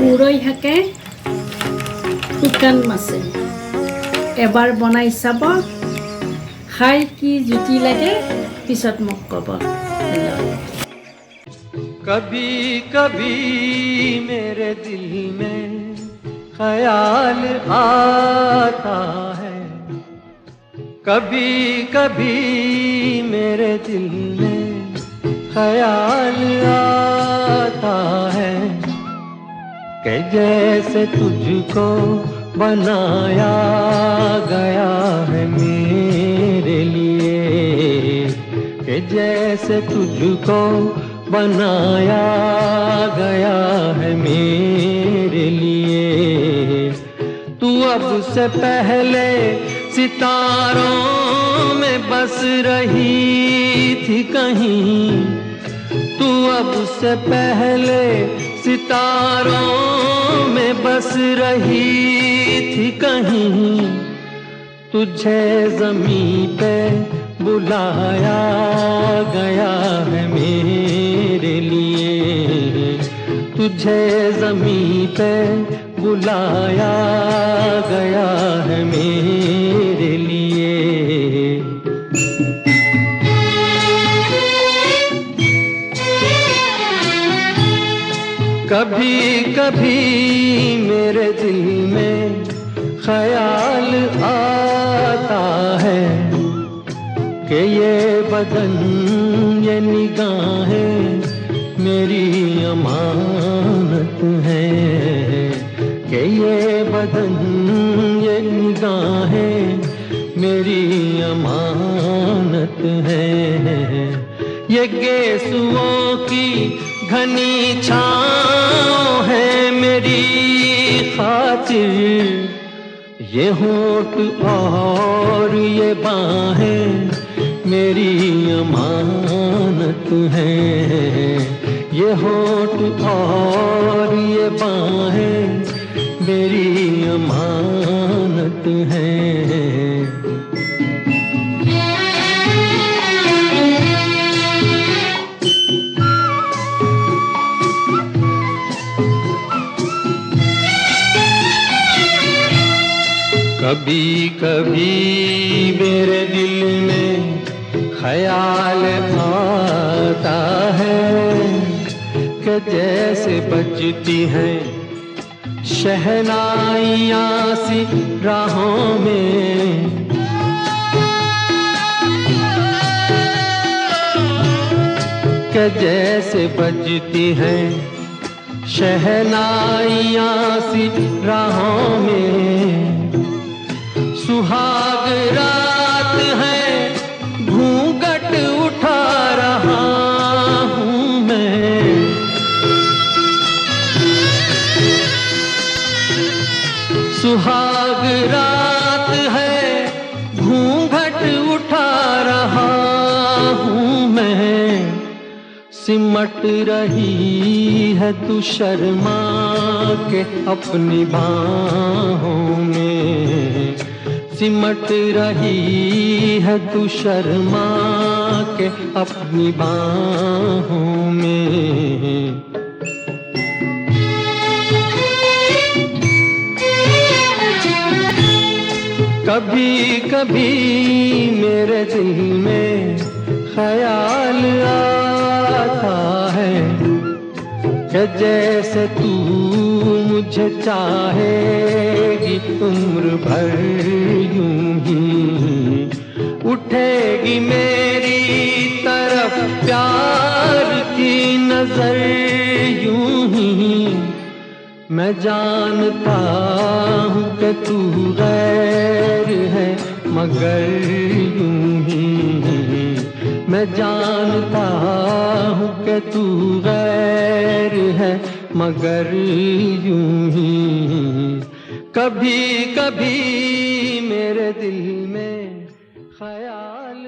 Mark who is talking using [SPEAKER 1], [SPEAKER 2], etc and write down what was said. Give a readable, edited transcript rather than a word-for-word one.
[SPEAKER 1] উৰৈ শাকে শুকান মাছে এবাৰ বনাই চাব, খাই কি জুতি লাগে পিছত মোক ক'ব।
[SPEAKER 2] कभी कभी मेरे दिल में ख्याल आता है, कभी कभी मेरे दिल में ख्याल आता है कि जैसे तुझको बनाया गया है मेरे लिए, कि जैसे तुझको बनाया गया है मेरे लिए। तू अब से पहले सितारों में बस रही थी कहीं, तू अब से पहले सितारों में बस रही थी कहीं। तुझे ज़मीं पे बुलाया गया है मेरे लिए, तुझे ज़मीं पे बुलाया गया है मेरे लिए। कभी कभी मेरे दिल में ख्याल आता है कि ये बदन ये निगाहें मेरी अमानत है, कि ये बदन ये निगाहें मेरी अमानत है। ये गेसुओं की घनी छाँव है मेरी खातिर, ये होठ और ये बाहें मेरी अमानत है, ये होठ और ये बाहें मेरी अमानत है। कभी कभी मेरे दिल में ख्याल आता है कि जैसे बजती हैं शहनाइयाँ सी राहों में, कि जैसे बजती हैं शहनाइयाँ सी राहों में। सुहाग रात है घूंघट उठा रहा हूँ मैं, सुहाग रात है घूंघट उठा रहा हूँ मैं। सिमट रही है तू शर्मा के अपनी बाहों में, सिमट रही है तू शर्मा के अपनी बाहों में। कभी कभी मेरे दिल में ख्याल आता है कि जैसे तू मुझे चाहेगी उम्र भर यूं ही, उठेगी मेरी तरफ प्यार की नजर यूं ही। मैं जानता हूँ कि तू गैर है मगर यूं ही, मैं जानता हूँ कि तू गैर है मगर यूं ही। कभी कभी मेरे दिल में ख्याल